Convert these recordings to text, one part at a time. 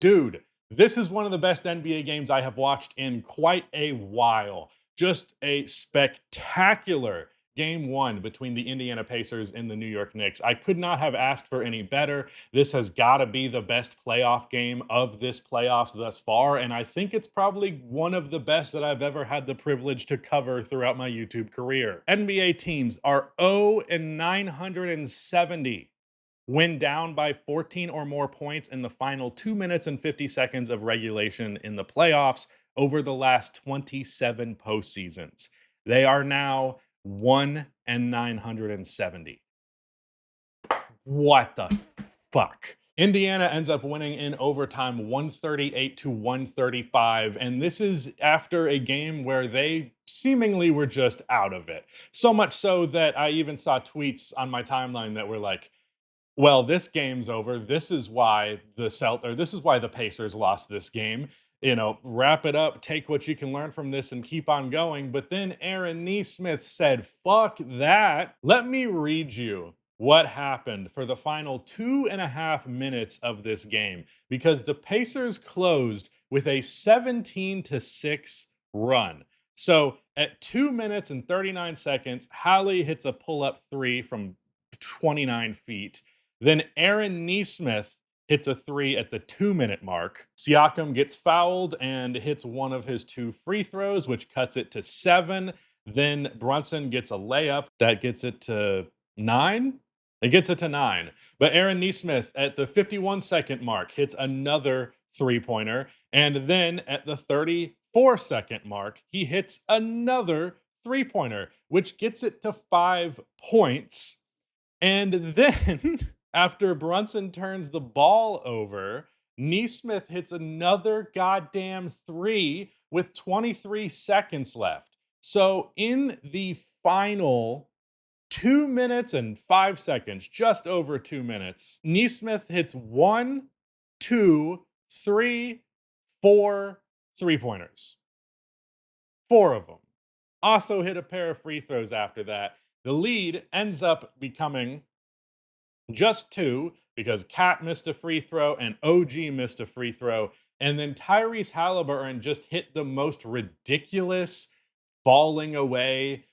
Dude, this is one of the best NBA games I have watched in quite a while. Just a spectacular game one between the Indiana Pacers and the New York Knicks. I could not have asked for any better. This has got to be the best playoff game of this playoffs thus far, and I think it's probably one of the best that I've ever had the privilege to cover throughout my YouTube career. NBA teams are 0 and 970 when down by 14 or more points in the final 2 minutes and 50 seconds of regulation in the playoffs over the last 27 postseasons. They are now 1 and 970. What the fuck? Indiana ends up winning in overtime 138 to 135. And this is after a game where they seemingly were just out of it. So much so that I even saw tweets on my timeline that were like, well, this game's over. This is why the Pacers lost this game. You know, wrap it up, take what you can learn from this and keep on going. But then Aaron Nesmith said, fuck that. Let me read you what happened for the final 2.5 minutes of this game, because the Pacers closed with a 17-6 run. So at 2 minutes and 39 seconds, Hallie hits a pull-up three from 29 feet. Then Aaron Nesmith hits a three at the 2 minute mark. Siakam gets fouled and hits one of his two free throws, which cuts it to 7. Then Brunson gets a layup that gets it to 9. It gets it to 9. But Aaron Nesmith at the 51-second mark hits another three-pointer. And then at the 34-second mark, he hits another three-pointer, which gets it to 5 points. And then, after Brunson turns the ball over, Nesmith hits another goddamn three with 23 seconds left. So, in the final 2 minutes and 5 seconds, just over 2 minutes, Nesmith hits 1, 2, 3, 4 three-pointers. 4 of them. Also hit a pair of free throws after that. The lead ends up becoming just 2 because Cat missed a free throw and OG missed a free throw. And then Tyrese Haliburton just hit the most ridiculous falling away,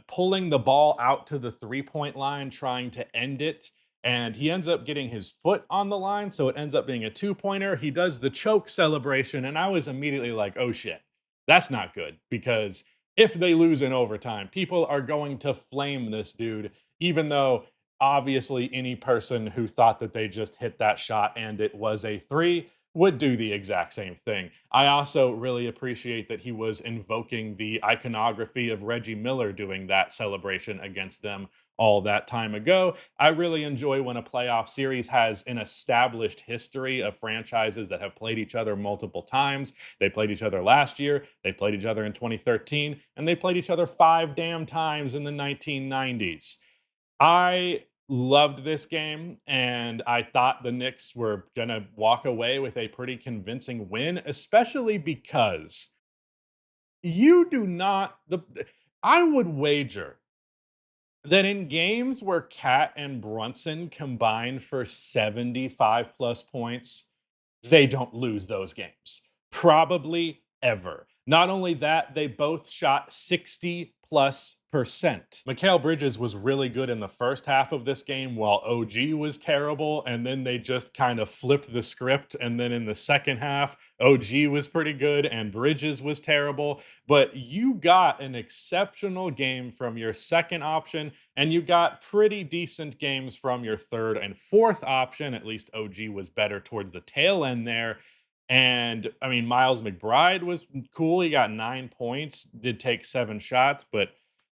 pulling the ball out to the three-point line, trying to end it. And he ends up getting his foot on the line, so it ends up being a two-pointer. He does the choke celebration, and I was immediately like, oh shit, that's not good, because if they lose in overtime, people are going to flame this dude, even though obviously any person who thought that they just hit that shot and it was a three would do the exact same thing. I also really appreciate that he was invoking the iconography of Reggie Miller doing that celebration against them all that time ago. I really enjoy when a playoff series has an established history of franchises that have played each other multiple times. They played each other last year, they played each other in 2013, and they played each other 5 damn times in the 1990s. I loved this game, and I thought the Knicks were going to walk away with a pretty convincing win, especially because you do not I would wager that in games where Cat and Brunson combine for 75 plus points, they don't lose those games. Probably ever. Not only that, they both shot 60 plus percent. Mikal Bridges was really good in the first half of this game while OG was terrible, and then they just kind of flipped the script, and then in the second half, OG was pretty good and Bridges was terrible. But you got an exceptional game from your second option, and you got pretty decent games from your third and fourth option. At least OG was better towards the tail end there. And I mean, Miles McBride was cool. He got 9 points, did take 7 shots, but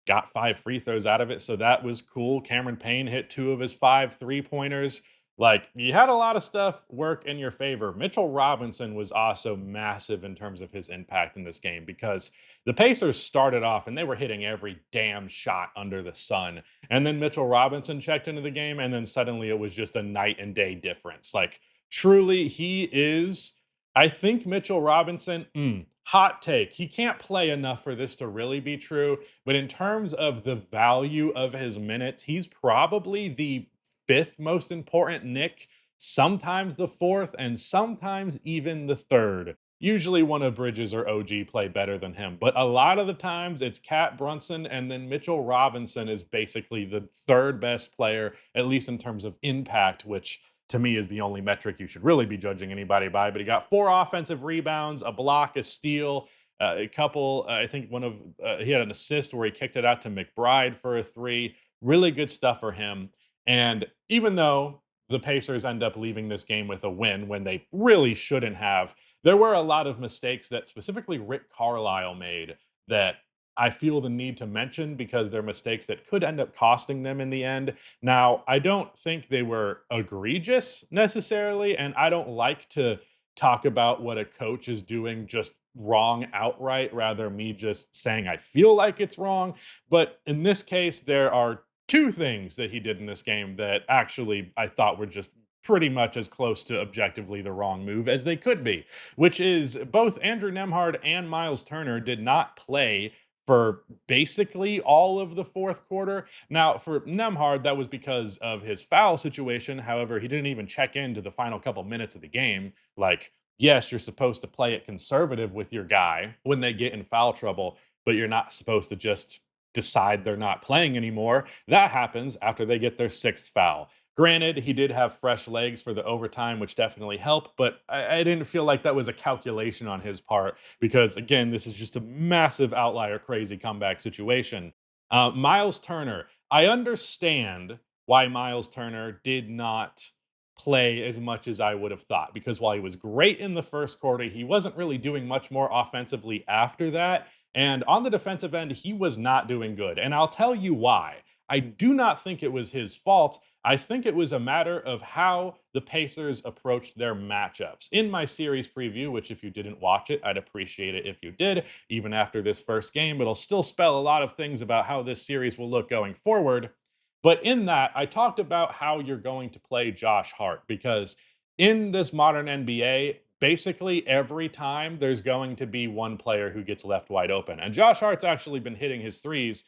got 5 free throws out of it. So that was cool. Cameron Payne hit 2 of his 5 3-pointers. Like, you had a lot of stuff work in your favor. Mitchell Robinson was also massive in terms of his impact in this game, because the Pacers started off and they were hitting every damn shot under the sun. And then Mitchell Robinson checked into the game, and then suddenly it was just a night and day difference. Like, truly, he is. I think Mitchell Robinson, hot take. He can't play enough for this to really be true. But in terms of the value of his minutes, he's probably the 5th most important Knick sometimes the fourth, and sometimes even the third. Usually one of Bridges or OG play better than him, but a lot of the times it's Cat Brunson, and then Mitchell Robinson is basically the third best player, at least in terms of impact, which to me is the only metric you should really be judging anybody by. But he got 4 offensive rebounds, a block, a steal, a couple. I think he had an assist where he kicked it out to McBride for a three. Really good stuff for him. And even though the Pacers end up leaving this game with a win when they really shouldn't have, there were a lot of mistakes that specifically Rick Carlisle made that I feel the need to mention because they're mistakes that could end up costing them in the end. Now, I don't think they were egregious necessarily, and I don't like to talk about what a coach is doing just wrong outright, rather me just saying I feel like it's wrong. But in this case, there are two things that he did in this game that actually I thought were just pretty much as close to objectively the wrong move as they could be, which is both Andrew Nemhard and Miles Turner did not play for basically all of the fourth quarter. Now, for Nemhard, that was because of his foul situation. However, he didn't even check into the final couple minutes of the game. Like, yes, you're supposed to play it conservative with your guy when they get in foul trouble, but you're not supposed to just decide they're not playing anymore. That happens after they get their sixth foul. Granted, he did have fresh legs for the overtime, which definitely helped, but I didn't feel like that was a calculation on his part because, again, this is just a massive outlier, crazy comeback situation. Miles Turner, I understand why Miles Turner did not play as much as I would have thought because while he was great in the first quarter, he wasn't really doing much more offensively after that. And on the defensive end, he was not doing good. And I'll tell you why. I do not think it was his fault. I think it was a matter of how the Pacers approached their matchups. In my series preview, which if you didn't watch it, I'd appreciate it if you did, even after this first game, it'll still spell a lot of things about how this series will look going forward. But in that, I talked about how you're going to play Josh Hart because in this modern NBA, basically every time there's going to be one player who gets left wide open. And Josh Hart's actually been hitting his threes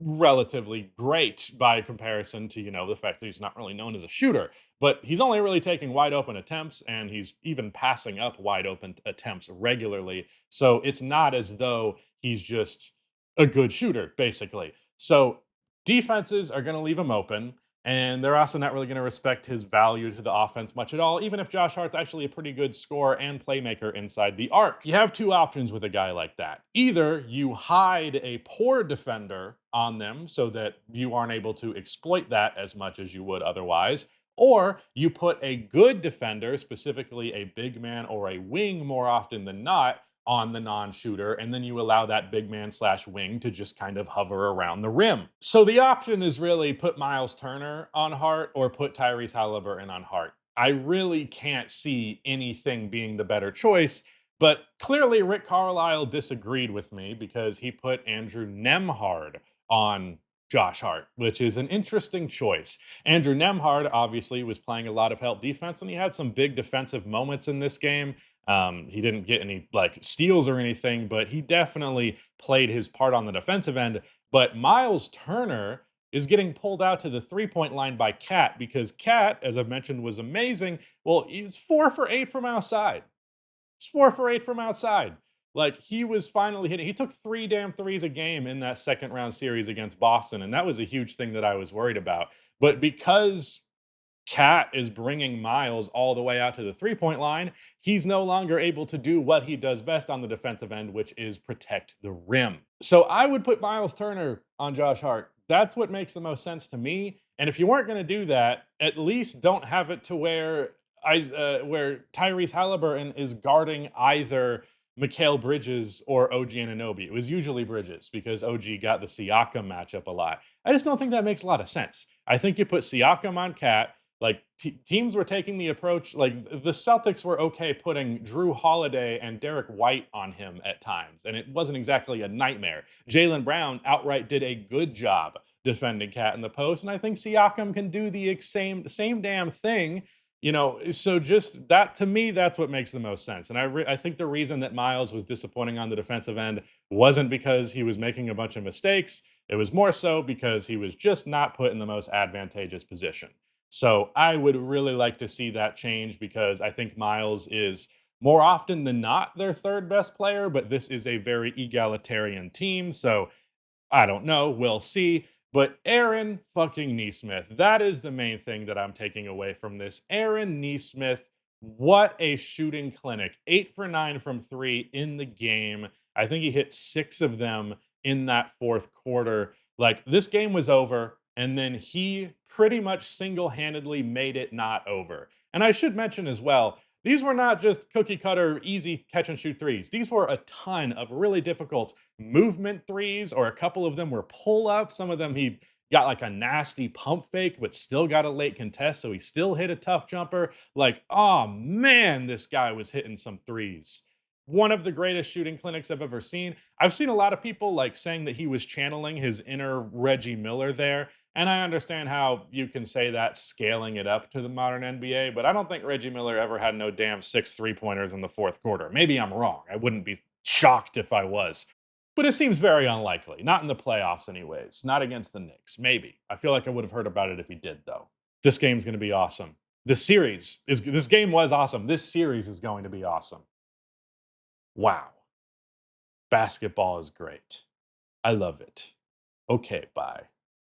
relatively great by comparison to, the fact that he's not really known as a shooter. But he's only really taking wide open attempts and he's even passing up wide open attempts regularly. So it's not as though he's just a good shooter, basically. So defenses are going to leave him open. And they're also not really going to respect his value to the offense much at all, even if Josh Hart's actually a pretty good scorer and playmaker inside the arc. You have two options with a guy like that. Either you hide a poor defender on them so that you aren't able to exploit that as much as you would otherwise, or you put a good defender, specifically a big man or a wing more often than not, on the non-shooter, and then you allow that big man slash wing to just kind of hover around the rim. So the option is really put Miles Turner on Hart or put Tyrese Haliburton on Hart. I really can't see anything being the better choice, but clearly Rick Carlisle disagreed with me because he put Andrew Nemhard on Josh Hart, which is an interesting choice. Andrew Nemhard obviously was playing a lot of help defense, and he had some big defensive moments in this game. He didn't get any like steals or anything, but he definitely played his part on the defensive end. But Miles Turner is getting pulled out to the 3-point line by Cat because Cat, as I've mentioned, was amazing. Well, he's 4 for 8 from outside. He's 4 for 8 from outside. Like he was finally hitting. He took 3 damn threes a game in that second round series against Boston, and that was a huge thing that I was worried about. But because Cat is bringing Miles all the way out to the 3-point line, he's no longer able to do what he does best on the defensive end, which is protect the rim. So I would put Miles Turner on Josh Hart. That's what makes the most sense to me. And if you weren't going to do that, at least don't have it to where Tyrese Haliburton is guarding either Mikal Bridges or OG Anunoby. It was usually Bridges because OG got the Siakam matchup a lot. I just don't think that makes a lot of sense. I think you put Siakam on Cat. Like teams were taking the approach, like the Celtics were okay putting Drew Holiday and Derek White on him at times, and it wasn't exactly a nightmare. Jaylen Brown outright did a good job defending Cat in the post, and I think Siakam can do the same damn thing. So just that to me, that's what makes the most sense. And I think the reason that Miles was disappointing on the defensive end wasn't because he was making a bunch of mistakes. It was more so because he was just not put in the most advantageous position. So I would really like to see that change because I think Miles is more often than not their third best player, but this is a very egalitarian team. So I don't know. We'll see. But Aaron fucking Nesmith, that is the main thing that I'm taking away from this. Aaron Nesmith, what a shooting clinic. 8 for 9 from three in the game. I think he hit six of them in that fourth quarter. Like, this game was over, and then he pretty much single handedly made it not over. And I should mention as well, these were not just cookie cutter, easy catch and shoot threes. These were a ton of really difficult movement threes, or a couple of them were pull ups. Some of them he got like a nasty pump fake, but still got a late contest. So he still hit a tough jumper. Like, oh man, this guy was hitting some threes. One of the greatest shooting clinics I've ever seen. I've seen a lot of people like saying that he was channeling his inner Reggie Miller there. And I understand how you can say that scaling it up to the modern NBA, but I don't think Reggie Miller ever had no damn 6 3-pointers in the fourth quarter. Maybe I'm wrong. I wouldn't be shocked if I was. But it seems very unlikely. Not in the playoffs, anyways. Not against the Knicks. Maybe. I feel like I would have heard about it if he did, though. This game's going to be awesome. This game was awesome. This series is going to be awesome. Wow. Basketball is great. I love it. Okay, bye.